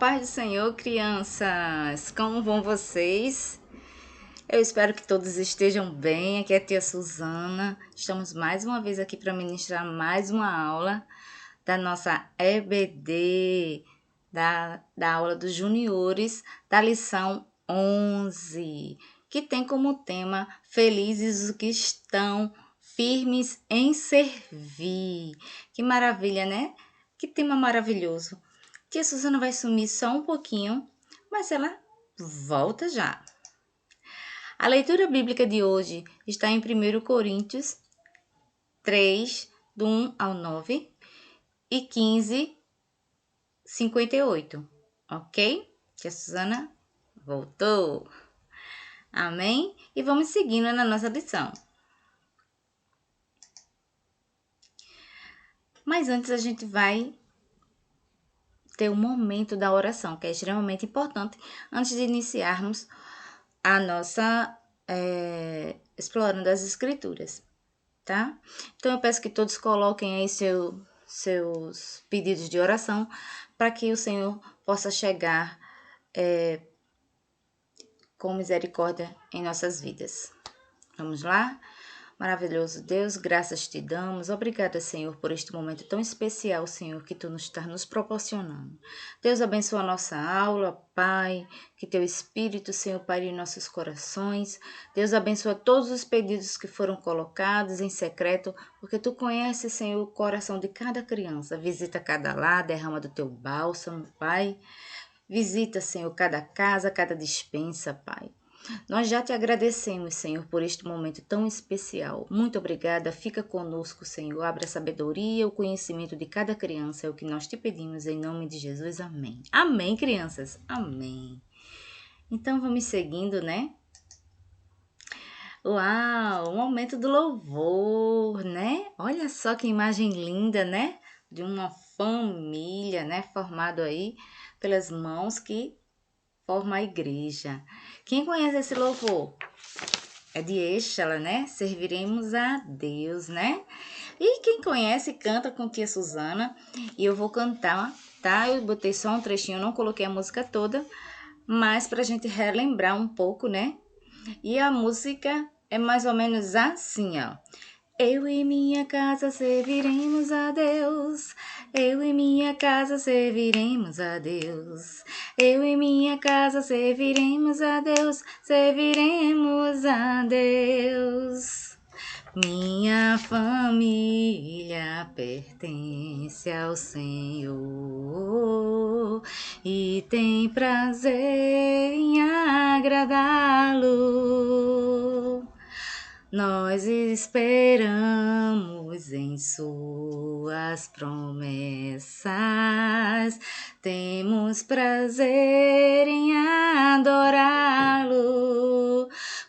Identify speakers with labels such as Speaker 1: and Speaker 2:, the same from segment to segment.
Speaker 1: paz do Senhor, crianças! Como vão vocês? Eu espero que todos estejam bem. Aqui é a tia Suzana. Estamos mais uma vez aqui para ministrar mais uma aula da nossa EBD, da aula dos juniores, da lição 11, que tem como tema Felizes os que estão firmes em servir. Que maravilha, né? Que tema maravilhoso. Tia Suzana vai sumir só um pouquinho, mas ela volta já. A leitura bíblica de hoje está em 1 Coríntios 3, do 1 ao 9 e 15, 58, ok? Tia Suzana voltou. Amém? E vamos seguindo na nossa lição. Mas antes a gente vai ter um momento da oração, que é extremamente importante antes de iniciarmos a nossa explorando as escrituras, tá? Então eu peço que todos coloquem aí seus pedidos de oração para que o Senhor possa chegar com misericórdia em nossas vidas. Vamos lá? Maravilhoso Deus, graças te damos. Obrigada, Senhor, por este momento tão especial, Senhor, que Tu está nos proporcionando. Deus abençoa a nossa aula, Pai, que Teu Espírito, Senhor, pare em nossos corações. Deus abençoa todos os pedidos que foram colocados em secreto, porque Tu conheces, Senhor, o coração de cada criança. Visita cada lar, derrama do Teu bálsamo, Pai. Visita, Senhor, cada casa, cada despensa, Pai. Nós já te agradecemos, Senhor, por este momento tão especial. Muito obrigada. Fica conosco, Senhor. Abra a sabedoria, o conhecimento de cada criança. É o que nós te pedimos em nome de Jesus. Amém. Amém, crianças. Amém. Então, vamos seguindo, né? Uau, o momento do louvor, né? Olha só que imagem linda, né? De uma família, né? Formado aí pelas mãos que forma a igreja. Quem conhece esse louvor? É de Êxtala, né? Serviremos a Deus, né? E quem conhece, canta com tia Suzana. E eu vou cantar, tá? Eu botei só um trechinho, não coloquei a música toda, mas pra gente relembrar um pouco, né? E a música é mais ou menos assim, ó. Eu e minha casa serviremos a Deus. Eu e minha casa serviremos a Deus. Eu e minha casa serviremos a Deus. Serviremos a Deus. Minha família pertence ao Senhor e tem prazer em agradá-lo. Nós esperamos em suas promessas, temos prazer em adorá-lo,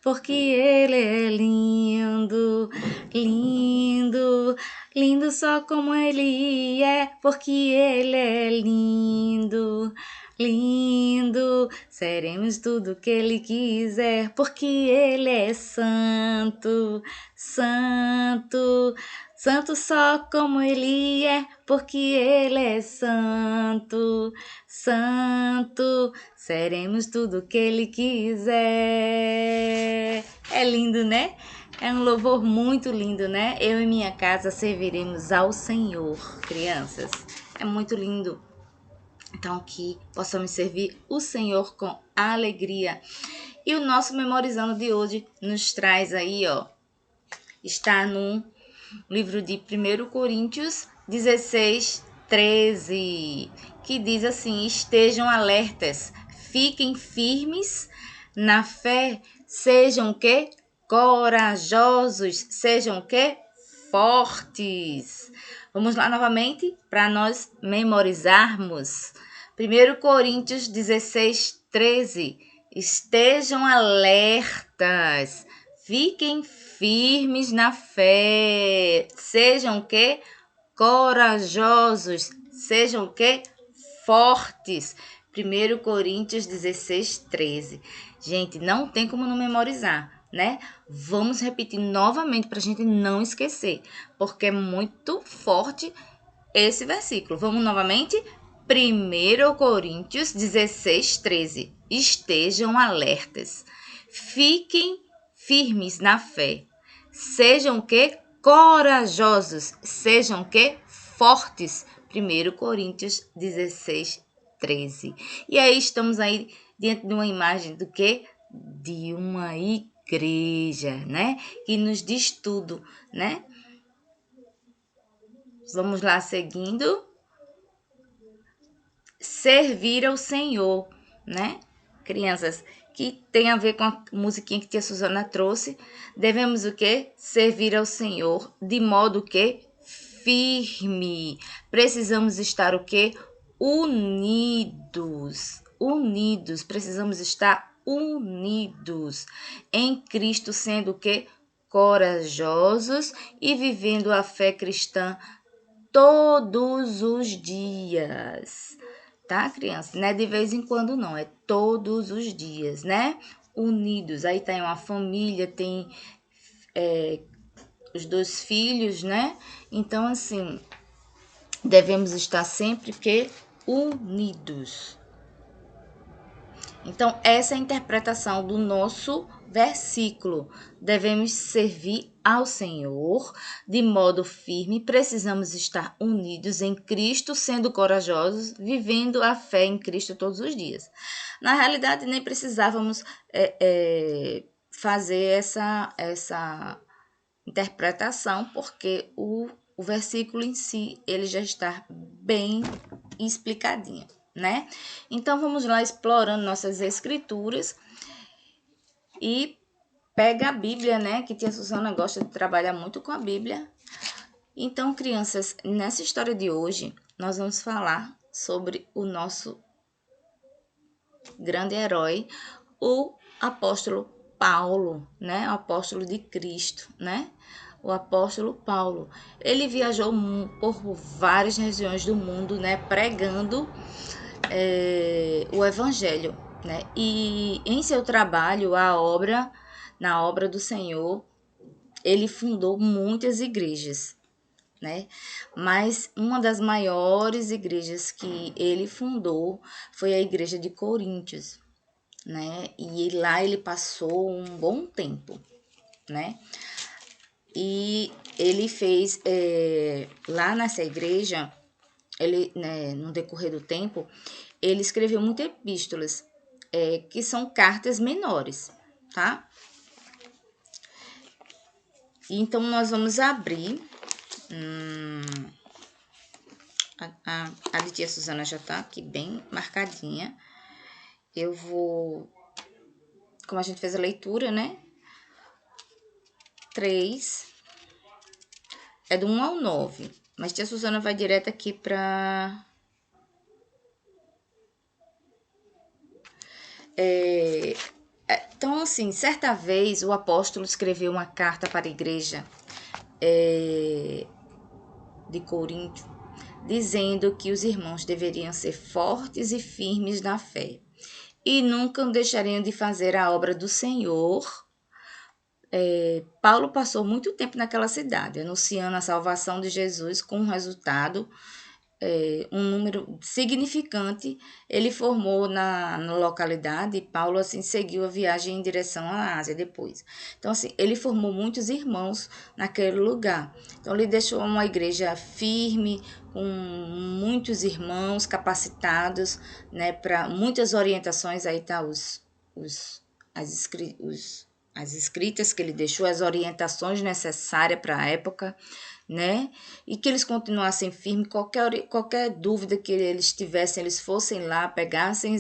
Speaker 1: porque ele é lindo, lindo, lindo só como ele é, porque ele é lindo, lindo, seremos tudo que ele quiser, porque ele é santo, santo, santo só como ele é, porque ele é santo, santo, seremos tudo que ele quiser. É lindo, né? É um louvor muito lindo, né? Eu e minha casa serviremos ao Senhor, crianças. É muito lindo. Então, que possamos servir o Senhor com alegria. E o nosso Memorizando de hoje nos traz aí, ó, está no livro de 1 Coríntios 16, 13, que diz assim: estejam alertas, fiquem firmes na fé, sejam o quê? Corajosos, sejam o quê? Fortes. Vamos lá novamente para nós memorizarmos. 1 Coríntios 16, 13. Estejam alertas, fiquem firmes na fé, sejam o quê? Corajosos, sejam o quê? Fortes. 1 Coríntios 16, 13. Gente, não tem como não memorizar, né? Vamos repetir novamente para a gente não esquecer, porque é muito forte esse versículo. Vamos novamente? 1 Coríntios 16, 13. Estejam alertas. Fiquem firmes na fé. Sejam o quê? Corajosos. Sejam o quê? Fortes. 1 Coríntios 16, 13. E aí estamos aí diante de uma imagem do quê? De uma igreja, né? Que nos diz tudo, né? Vamos lá seguindo. Servir ao Senhor, né? Crianças, que tem a ver com a musiquinha que a tia Suzana trouxe. Devemos o quê? Servir ao Senhor de modo que firme. Precisamos estar o quê? Unidos. Unidos. Precisamos estar unidos em Cristo, sendo o quê? Corajosos e vivendo a fé cristã todos os dias. Tá, criança? Não é de vez em quando, não. É todos os dias, né? Unidos. Aí tem uma família, tem os 2 filhos, né? Então, assim, devemos estar sempre que unidos. Então, essa é a interpretação do nosso versículo. Devemos servir ao Senhor de modo firme, precisamos estar unidos em Cristo, sendo corajosos, vivendo a fé em Cristo todos os dias. Na realidade, nem precisávamos fazer essa interpretação, porque o versículo em si, ele já está bem explicadinho, né? Então, vamos lá explorando nossas escrituras e pega a Bíblia, né? Que tia Suzana gosta de trabalhar muito com a Bíblia. Então, crianças, nessa história de hoje, nós vamos falar sobre o nosso grande herói, o apóstolo Paulo, né? O apóstolo de Cristo, né? O apóstolo Paulo. Ele viajou por várias regiões do mundo, né? Pregando o evangelho, né? E em seu trabalho, na obra do Senhor, ele fundou muitas igrejas, né? Mas uma das maiores igrejas que ele fundou foi a igreja de Coríntios, né? E lá ele passou um bom tempo, né? E ele fez, lá nessa igreja, ele, né, no decorrer do tempo, ele escreveu muitas epístolas, que são cartas menores, tá? Então, nós vamos abrir. A de tia Suzana já tá aqui bem marcadinha. Eu vou, como a gente fez a leitura, né? 3 é do 1 ao 9. Mas tia Suzana vai direto aqui para então, assim, certa vez o apóstolo escreveu uma carta para a igreja de Corinto, dizendo que os irmãos deveriam ser fortes e firmes na fé e nunca deixariam de fazer a obra do Senhor. Paulo passou muito tempo naquela cidade, anunciando a salvação de Jesus com um resultado, um número significante. Ele formou na localidade e Paulo, assim, seguiu a viagem em direção à Ásia depois. Então, assim, ele formou muitos irmãos naquele lugar. Então, ele deixou uma igreja firme, com muitos irmãos capacitados, né, para muitas orientações. Aí tá as escritas que ele deixou, as orientações necessárias para a época, né? E que eles continuassem firmes, qualquer dúvida que eles tivessem, eles fossem lá, pegassem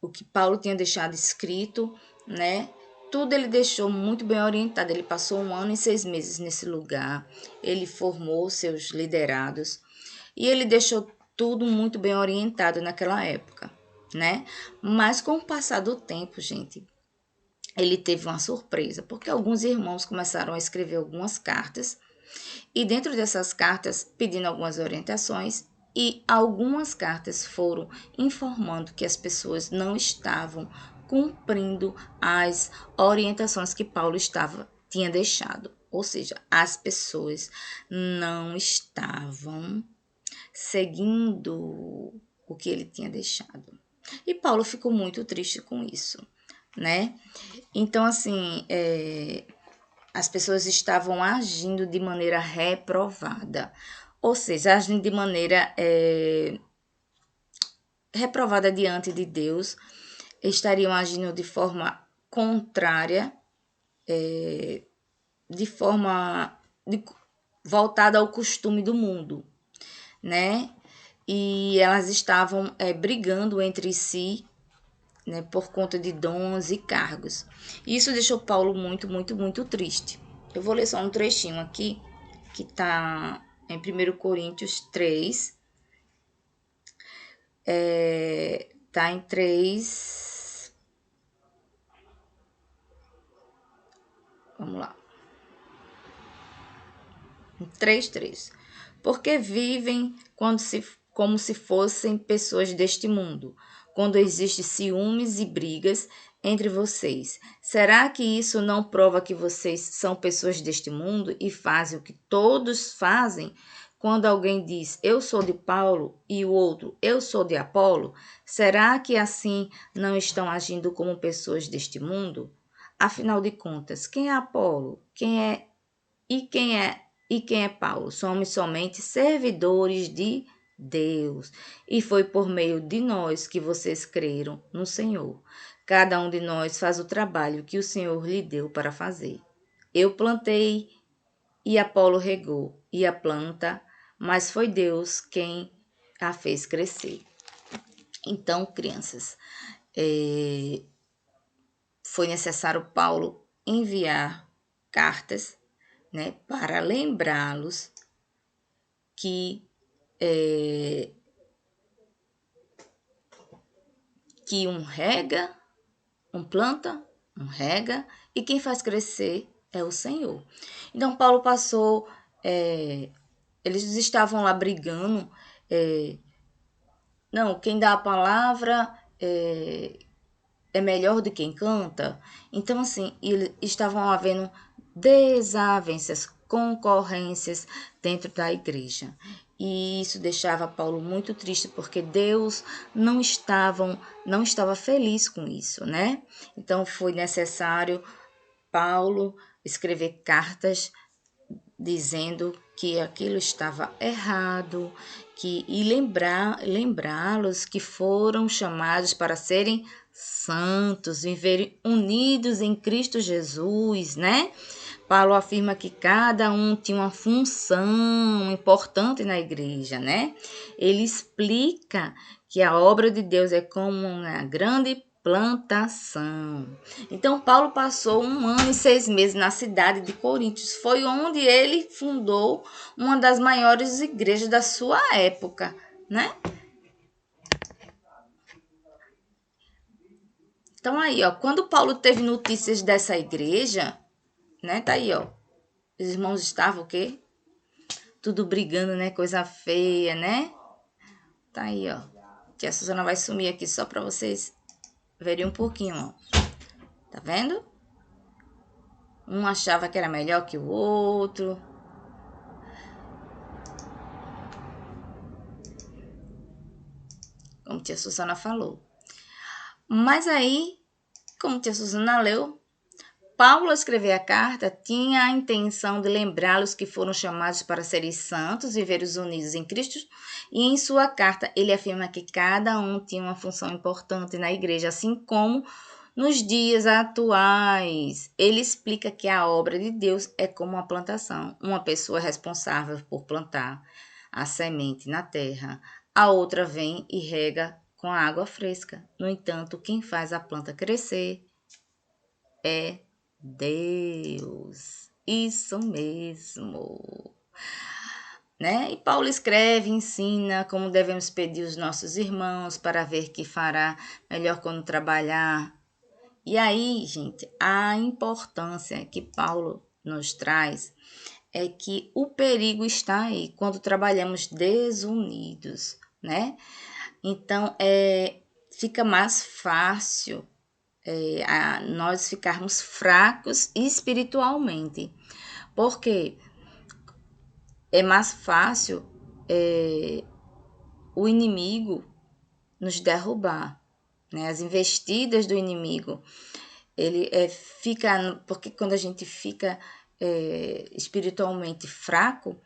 Speaker 1: o que Paulo tinha deixado escrito, né? Tudo ele deixou muito bem orientado. Ele passou 1 ano e 6 meses nesse lugar, ele formou seus liderados e ele deixou tudo muito bem orientado naquela época, né? Mas com o passar do tempo, gente, ele teve uma surpresa, porque alguns irmãos começaram a escrever algumas cartas, e dentro dessas cartas pedindo algumas orientações, e algumas cartas foram informando que as pessoas não estavam cumprindo as orientações que Paulo tinha deixado. Ou seja, as pessoas não estavam seguindo o que ele tinha deixado. E Paulo ficou muito triste com isso, né? Então, assim, as pessoas estavam agindo de maneira reprovada, ou seja, agindo de maneira reprovada diante de Deus, estariam agindo de forma contrária, de forma voltada ao costume do mundo, né? E elas estavam brigando entre si, né, por conta de dons e cargos. Isso deixou Paulo muito, muito, muito triste. Eu vou ler só um trechinho aqui, que está em 1 Coríntios 3, tá em 3. Vamos lá. 3:3. Porque vivem como se fossem pessoas deste mundo, quando existe ciúmes e brigas entre vocês. Será que isso não prova que vocês são pessoas deste mundo e fazem o que todos fazem? Quando alguém diz, eu sou de Paulo, e o outro, eu sou de Apolo, será que assim não estão agindo como pessoas deste mundo? Afinal de contas, quem é Apolo? Quem é Paulo? Somos somente servidores de Deus. E foi por meio de nós que vocês creram no Senhor. Cada um de nós faz o trabalho que o Senhor lhe deu para fazer. Eu plantei e Apolo regou, e a planta, mas foi Deus quem a fez crescer. Então, crianças, foi necessário Paulo enviar cartas, né, para lembrá-los que um rega, um planta, um rega, e quem faz crescer é o Senhor. Então, Paulo passou, eles estavam lá brigando, não, quem dá a palavra é melhor do que quem canta. Então, assim, estavam havendo desavenças, concorrências dentro da igreja. E isso deixava Paulo muito triste, porque Deus não estava feliz com isso, né? Então foi necessário Paulo escrever cartas dizendo que aquilo estava errado, e lembrá-los que foram chamados para serem santos, viverem unidos em Cristo Jesus, né? Paulo afirma que cada um tinha uma função importante na igreja, né? Ele explica que a obra de Deus é como uma grande plantação. Então, Paulo passou 1 ano e 6 meses na cidade de Coríntios. Foi onde ele fundou uma das maiores igrejas da sua época, né? Então, aí, ó, quando Paulo teve notícias dessa igreja, né? Tá aí, ó. Os irmãos estavam o quê? Tudo brigando, né? Coisa feia, né? Tá aí, ó. Tia Suzana vai sumir aqui só pra vocês verem um pouquinho, ó. Tá vendo? Um achava que era melhor que o outro. Como tia Suzana falou. Mas aí, como tia Suzana leu, Paulo, ao escrever a carta, tinha a intenção de lembrá-los que foram chamados para serem santos, viver unidos em Cristo, e em sua carta ele afirma que cada um tinha uma função importante na igreja, assim como nos dias atuais. Ele explica que a obra de Deus é como uma plantação, uma pessoa responsável por plantar a semente na terra, a outra vem e rega com a água fresca. No entanto, quem faz a planta crescer é Deus. Isso mesmo. Né? E Paulo escreve, ensina como devemos pedir os nossos irmãos para ver que fará melhor quando trabalhar. E aí, gente, a importância que Paulo nos traz é que o perigo está aí quando trabalhamos desunidos, né? Então, fica mais fácil a nós ficarmos fracos espiritualmente. Porque é mais fácil o inimigo nos derrubar, né? As investidas do inimigo. Ele fica, porque quando a gente fica espiritualmente fraco,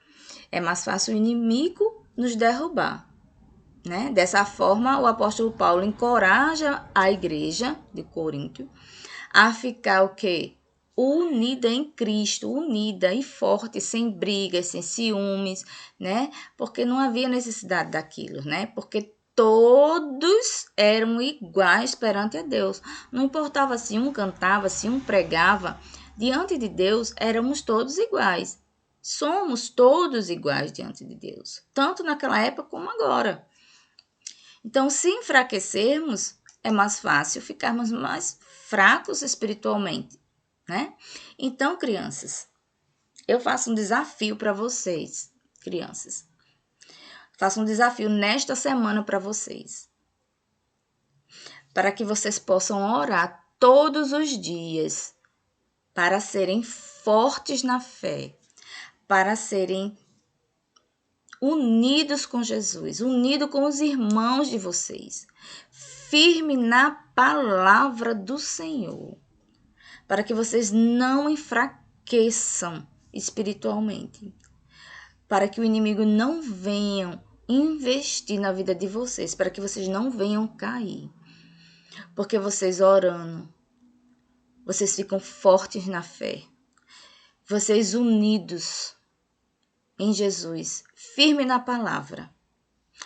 Speaker 1: é mais fácil o inimigo nos derrubar, né? Dessa forma, o apóstolo Paulo encoraja a igreja de Corinto a ficar o quê? Unida em Cristo, unida e forte, sem brigas, sem ciúmes, né? Porque não havia necessidade daquilo, né? Porque todos eram iguais perante a Deus. Não importava se um cantava, se um pregava, diante de Deus éramos todos iguais. Somos todos iguais diante de Deus, tanto naquela época como agora. Então, se enfraquecermos, é mais fácil ficarmos mais fracos espiritualmente, né? Então, crianças, eu faço um desafio para vocês, crianças. Faço um desafio nesta semana para vocês. Para que vocês possam orar todos os dias para serem fortes na fé, para serem unidos com Jesus, unidos com os irmãos de vocês, firme na palavra do Senhor, para que vocês não enfraqueçam espiritualmente, para que o inimigo não venha investir na vida de vocês, para que vocês não venham cair, porque vocês orando, vocês ficam fortes na fé, vocês unidos em Jesus, firme na palavra,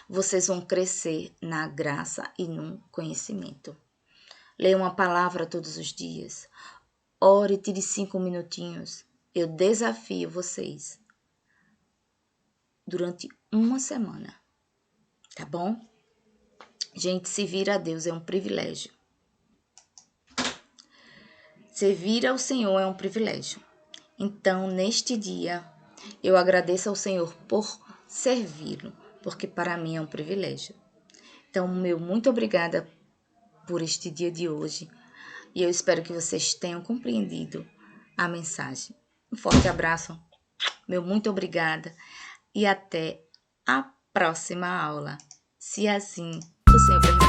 Speaker 1: vocês vão crescer na graça e no conhecimento. Leia uma palavra todos os dias. Ore, tire 5 minutinhos. Eu desafio vocês durante uma semana. Tá bom? Gente, servir a Deus é um privilégio. Servir ao Senhor é um privilégio. Então, neste dia, eu agradeço ao Senhor por servi-lo, porque para mim é um privilégio. Então, meu muito obrigada por este dia de hoje e eu espero que vocês tenham compreendido a mensagem. Um forte abraço, meu muito obrigada e até a próxima aula, se assim o Senhor permitir.